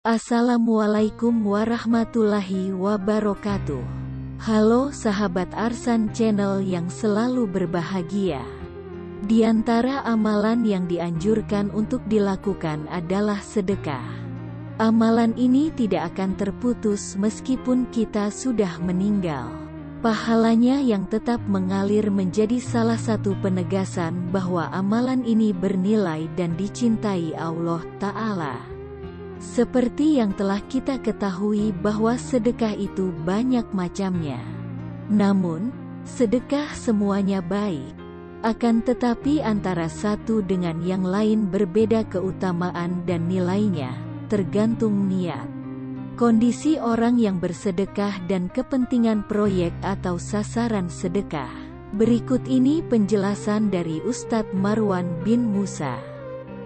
Assalamualaikum warahmatullahi wabarakatuh. Halo sahabat Arsan Channel yang selalu berbahagia. Di antara amalan yang dianjurkan untuk dilakukan adalah sedekah. Amalan ini tidak akan terputus meskipun kita sudah meninggal. Pahalanya yang tetap mengalir menjadi salah satu penegasan bahwa amalan ini bernilai dan dicintai Allah Ta'ala. Seperti yang telah kita ketahui bahwa sedekah itu banyak macamnya. Namun, sedekah semuanya baik. Akan tetapi antara satu dengan yang lain berbeda keutamaan dan nilainya, tergantung niat, kondisi orang yang bersedekah dan kepentingan proyek atau sasaran sedekah. Berikut ini penjelasan dari Ustadz Marwan bin Musa.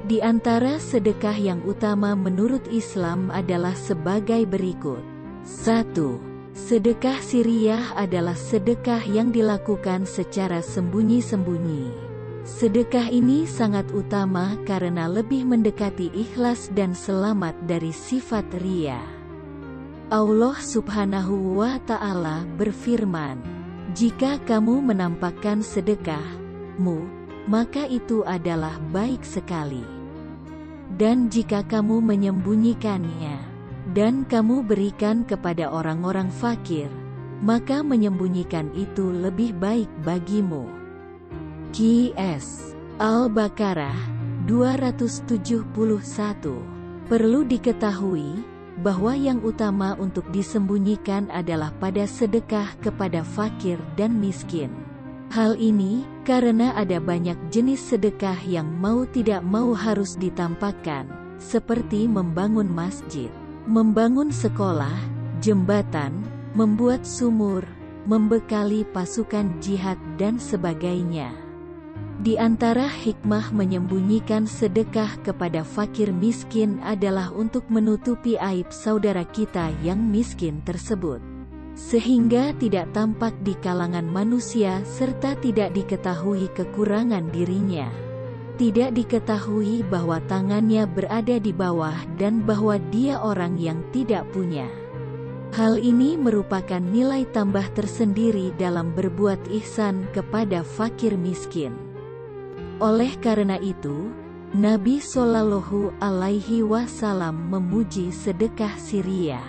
Di antara sedekah yang utama menurut Islam adalah sebagai berikut. 1. Sedekah sirriyah adalah sedekah yang dilakukan secara sembunyi-sembunyi. Sedekah ini sangat utama karena lebih mendekati ikhlas dan selamat dari sifat riya. Allah Subhanahu wa Ta'ala berfirman, "Jika kamu menampakkan sedekahmu, maka itu adalah baik sekali. Dan jika kamu menyembunyikannya, dan kamu berikan kepada orang-orang fakir, maka menyembunyikan itu lebih baik bagimu." QS Al-Baqarah 271. Perlu diketahui bahwa yang utama untuk disembunyikan adalah pada sedekah kepada fakir dan miskin. Hal ini karena ada banyak jenis sedekah yang mau tidak mau harus ditampakkan, seperti membangun masjid, membangun sekolah, jembatan, membuat sumur, membekali pasukan jihad dan sebagainya. Di antara hikmah menyembunyikan sedekah kepada fakir miskin adalah untuk menutupi aib saudara kita yang miskin tersebut, sehingga tidak tampak di kalangan manusia serta tidak diketahui kekurangan dirinya. Tidak diketahui bahwa tangannya berada di bawah dan bahwa dia orang yang tidak punya. Hal ini merupakan nilai tambah tersendiri dalam berbuat ihsan kepada fakir miskin. Oleh karena itu, Nabi Shallallahu Alaihi Wasallam memuji sedekah sirriyah,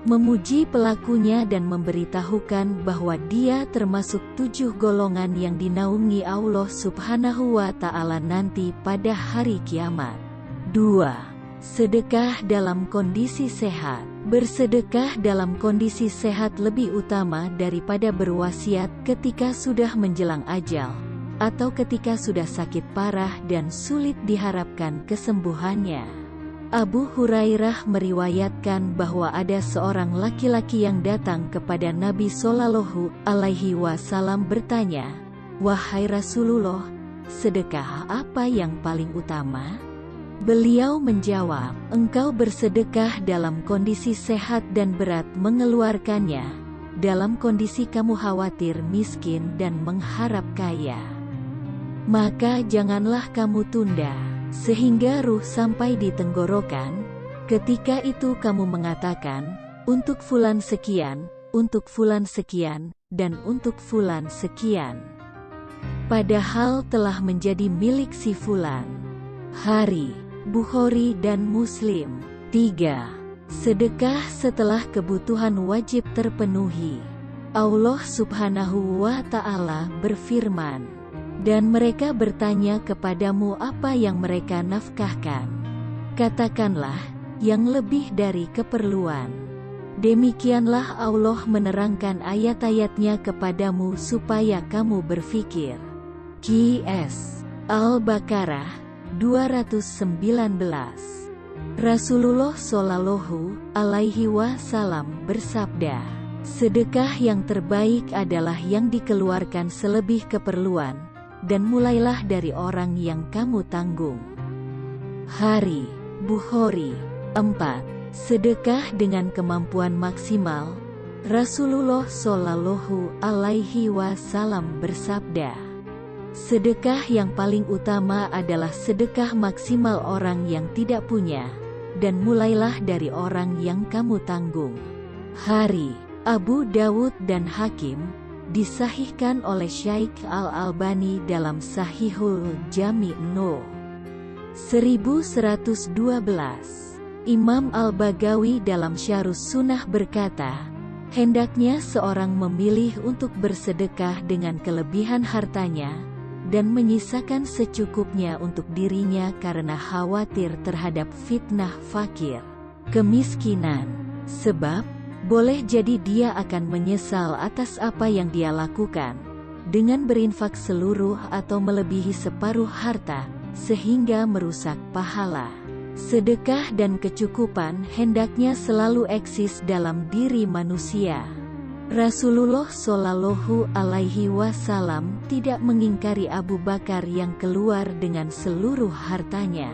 memuji pelakunya dan memberitahukan bahwa dia termasuk 7 golongan yang dinaungi Allah Subhanahu wa Ta'ala nanti pada hari kiamat. 2. Sedekah dalam kondisi sehat. Bersedekah dalam kondisi sehat lebih utama daripada berwasiat ketika sudah menjelang ajal, atau ketika sudah sakit parah dan sulit diharapkan kesembuhannya. Abu Hurairah meriwayatkan bahwa ada seorang laki-laki yang datang kepada Nabi Shallallahu Alaihi Wasallam bertanya, "Wahai Rasulullah, sedekah apa yang paling utama?" Beliau menjawab, "Engkau bersedekah dalam kondisi sehat dan berat mengeluarkannya, dalam kondisi kamu khawatir miskin dan mengharap kaya. Maka janganlah kamu tunda sehingga ruh sampai di tenggorokan. Ketika itu kamu mengatakan, untuk fulan sekian, untuk fulan sekian, dan untuk fulan sekian, padahal telah menjadi milik si fulan." Hari Bukhari dan Muslim. 3. Sedekah setelah kebutuhan wajib terpenuhi. Allah Subhanahu wa Ta'ala berfirman, "Dan mereka bertanya kepadamu apa yang mereka nafkahkan. Katakanlah, yang lebih dari keperluan." Demikianlah Allah menerangkan ayat-ayatnya kepadamu supaya kamu berfikir. QS Al-Baqarah 219. Rasulullah Shallallahu Alaihi Wasallam bersabda, "Sedekah yang terbaik adalah yang dikeluarkan selebih keperluan, dan mulailah dari orang yang kamu tanggung." Hari Bukhari. 4. Sedekah dengan kemampuan maksimal. Rasulullah Shallallahu Alaihi Wasallam bersabda, "Sedekah yang paling utama adalah sedekah maksimal orang yang tidak punya, dan mulailah dari orang yang kamu tanggung. Hari Abu Dawud dan Hakim, disahihkan oleh Syaikh Al-Albani dalam Sahihul Jami' No. 1112. Imam Al-Bagawi dalam Syarhus Sunnah berkata, hendaknya seorang memilih untuk bersedekah dengan kelebihan hartanya, dan menyisakan secukupnya untuk dirinya karena khawatir terhadap fitnah fakir, kemiskinan. Sebab, boleh jadi dia akan menyesal atas apa yang dia lakukan, dengan berinfak seluruh atau melebihi separuh harta, sehingga merusak pahala. Sedekah dan kecukupan hendaknya selalu eksis dalam diri manusia. Rasulullah Shallallahu Alaihi Wasallam tidak mengingkari Abu Bakar yang keluar dengan seluruh hartanya,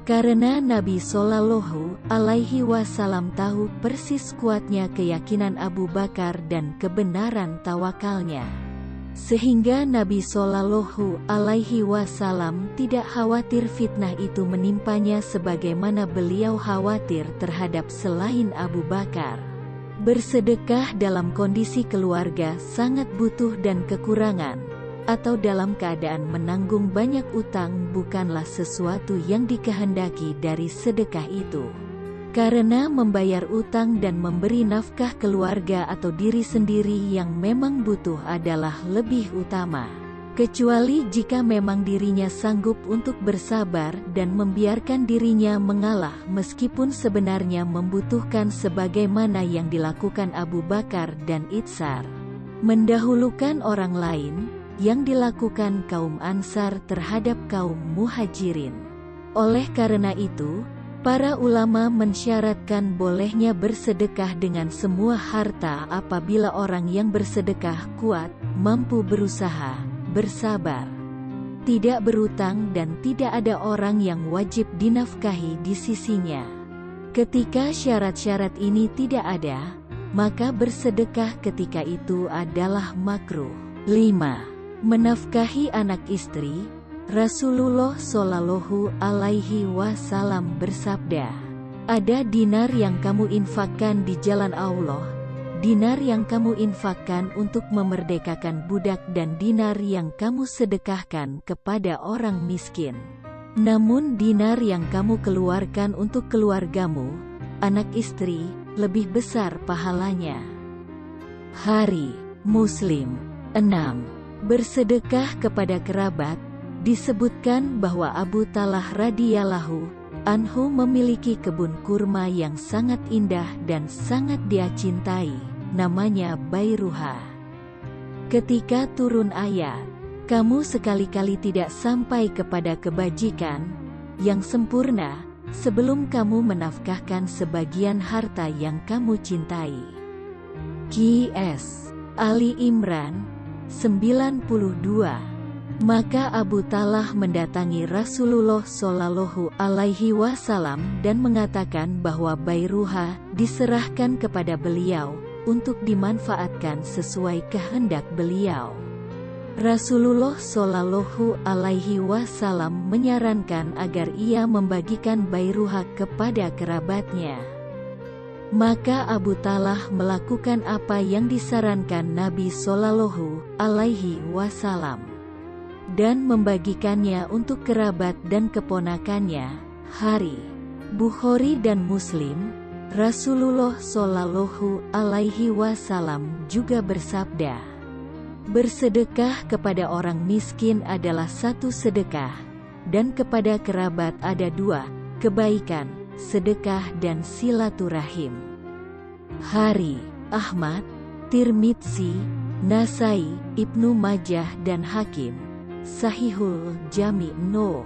karena Nabi Shallallahu Alaihi Wasallam tahu persis kuatnya keyakinan Abu Bakar dan kebenaran tawakalnya, sehingga Nabi Shallallahu Alaihi Wasallam tidak khawatir fitnah itu menimpanya sebagaimana beliau khawatir terhadap selain Abu Bakar. Bersedekah dalam kondisi keluarga sangat butuh dan kekurangan, atau dalam keadaan menanggung banyak utang bukanlah sesuatu yang dikehendaki dari sedekah itu. Karena membayar utang dan memberi nafkah keluarga atau diri sendiri yang memang butuh adalah lebih utama. Kecuali jika memang dirinya sanggup untuk bersabar dan membiarkan dirinya mengalah meskipun sebenarnya membutuhkan sebagaimana yang dilakukan Abu Bakar dan Itsar. Mendahulukan orang lain, yang dilakukan kaum Ansar terhadap kaum Muhajirin. Oleh karena itu, para ulama mensyaratkan bolehnya bersedekah dengan semua harta apabila orang yang bersedekah kuat, mampu berusaha, bersabar, tidak berutang dan tidak ada orang yang wajib dinafkahi di sisinya. Ketika syarat-syarat ini tidak ada, maka bersedekah ketika itu adalah makruh. 5. Menafkahi anak istri. Rasulullah Shallallahu Alaihi Wasallam bersabda, ada dinar yang kamu infakkan di jalan Allah, dinar yang kamu infakkan untuk memerdekakan budak dan dinar yang kamu sedekahkan kepada orang miskin. Namun dinar yang kamu keluarkan untuk keluargamu, anak istri, lebih besar pahalanya. Hari Muslim 6. Bersedekah kepada kerabat. Disebutkan bahwa Abu Talhah radhiyallahu anhu memiliki kebun kurma yang sangat indah dan sangat dia cintai, namanya Bairuha. Ketika turun ayat, kamu sekali-kali tidak sampai kepada kebajikan yang sempurna sebelum kamu menafkahkan sebagian harta yang kamu cintai. Qs. Ali Imran 92. Maka Abu Talhah mendatangi Rasulullah Shallallahu Alaihi Wasallam dan mengatakan bahwa Bairuha diserahkan kepada beliau untuk dimanfaatkan sesuai kehendak beliau. Rasulullah Shallallahu Alaihi Wasallam menyarankan agar ia membagikan Bairuha kepada kerabatnya. Maka Abu Talhah melakukan apa yang disarankan Nabi Shallallahu Alaihi Wasallam dan membagikannya untuk kerabat dan keponakannya. Hari Bukhari dan Muslim. Rasulullah Shallallahu Alaihi Wasallam juga bersabda, bersedekah kepada orang miskin adalah satu sedekah, dan kepada kerabat ada dua, kebaikan, sedekah dan silaturahim. Hari Ahmad, Tirmidzi, Nasai, Ibnu Majah dan Hakim. Sahihul Jami' No.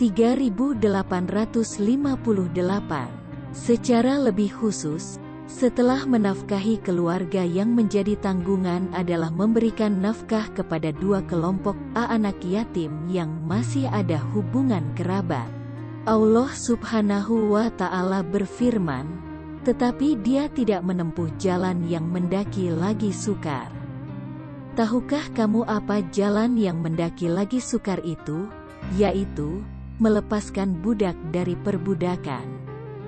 3858. Secara lebih khusus, setelah menafkahi keluarga yang menjadi tanggungan adalah memberikan nafkah kepada dua kelompok anak yatim yang masih ada hubungan kerabat. Allah Subhanahu wa Ta'ala berfirman, tetapi dia tidak menempuh jalan yang mendaki lagi sukar. Tahukah kamu apa jalan yang mendaki lagi sukar itu? Yaitu, melepaskan budak dari perbudakan.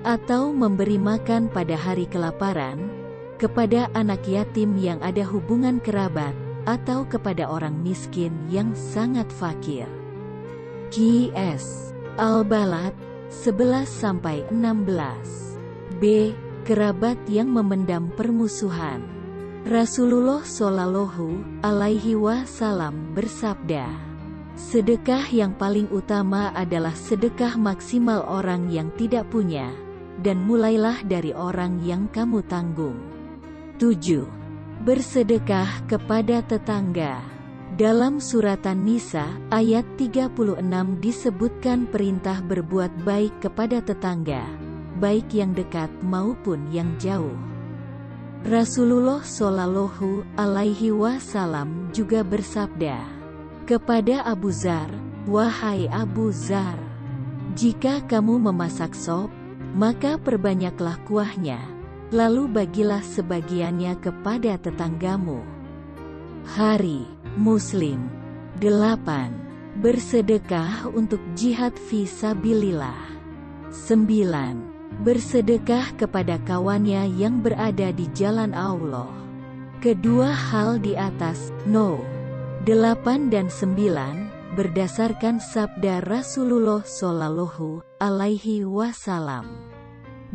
atau memberi makan pada hari kelaparan, kepada anak yatim yang ada hubungan kerabat, atau kepada orang miskin yang sangat fakir. Qs. Al-Balad 11-16. B. Kerabat yang memendam permusuhan. Rasulullah Shallallahu Alaihi Wasallam bersabda, sedekah yang paling utama adalah sedekah maksimal orang yang tidak punya, dan mulailah dari orang yang kamu tanggung. 7. Bersedekah kepada tetangga. Dalam surat An-Nisa, ayat 36 disebutkan perintah berbuat baik kepada tetangga, baik yang dekat maupun yang jauh. Rasulullah Shallallahu Alaihi Wasallam juga bersabda kepada Abu Dzar, wahai Abu Dzar, jika kamu memasak sop, maka perbanyaklah kuahnya, lalu bagilah sebagiannya kepada tetanggamu. Hari Muslim 8. Bersedekah untuk jihad fi sabilillah. 9. Bersedekah kepada kawannya yang berada di jalan Allah. Kedua hal di atas, 8 dan 9, berdasarkan sabda Rasulullah Shallallahu Alaihi Wasallam.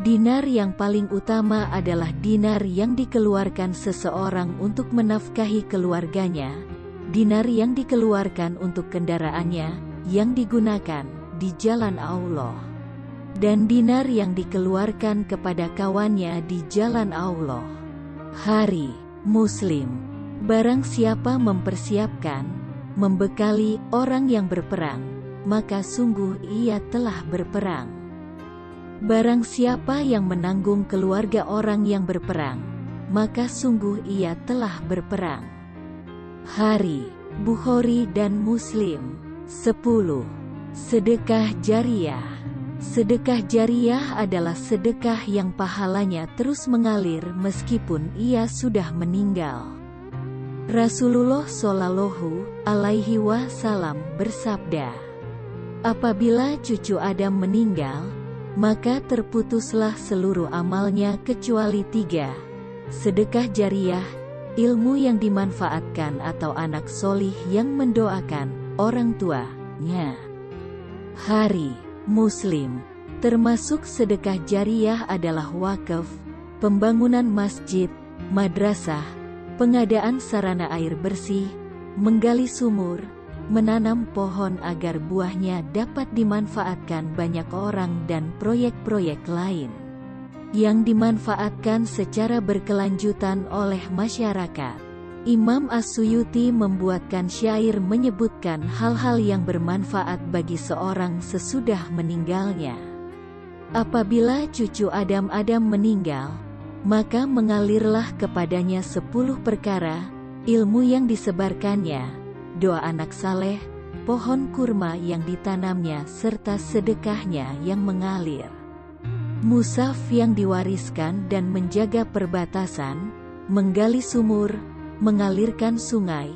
Dinar yang paling utama adalah dinar yang dikeluarkan seseorang untuk menafkahi keluarganya, dinar yang dikeluarkan untuk kendaraannya, yang digunakan di jalan Allah, dan dinar yang dikeluarkan kepada kawannya di jalan Allah. Hari Muslim. Barang siapa mempersiapkan, membekali orang yang berperang, maka sungguh ia telah berperang. Barang siapa yang menanggung keluarga orang yang berperang, maka sungguh ia telah berperang. Hari Bukhari dan Muslim. 10. Sedekah jariyah. Sedekah jariyah adalah sedekah yang pahalanya terus mengalir meskipun ia sudah meninggal. Rasulullah Shallallahu Alaihi Wasallam bersabda, apabila cucu Adam meninggal, maka terputuslah seluruh amalnya kecuali 3, sedekah jariyah, ilmu yang dimanfaatkan atau anak solih yang mendoakan orang tuanya. Hari Muslim. Termasuk sedekah jariyah adalah wakaf, pembangunan masjid, madrasah, pengadaan sarana air bersih, menggali sumur, menanam pohon agar buahnya dapat dimanfaatkan banyak orang dan proyek-proyek lain yang dimanfaatkan secara berkelanjutan oleh masyarakat. Imam As-Suyuti membuatkan syair menyebutkan hal-hal yang bermanfaat bagi seorang sesudah meninggalnya. Apabila cucu Adam meninggal, maka mengalirlah kepadanya 10 perkara, ilmu yang disebarkannya, doa anak saleh, pohon kurma yang ditanamnya serta sedekahnya yang mengalir. Mushaf yang diwariskan dan menjaga perbatasan, menggali sumur, mengalirkan sungai,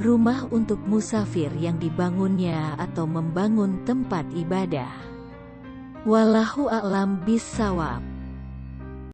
rumah untuk musafir yang dibangunnya atau membangun tempat ibadah. Wallahu a'lam bishawab.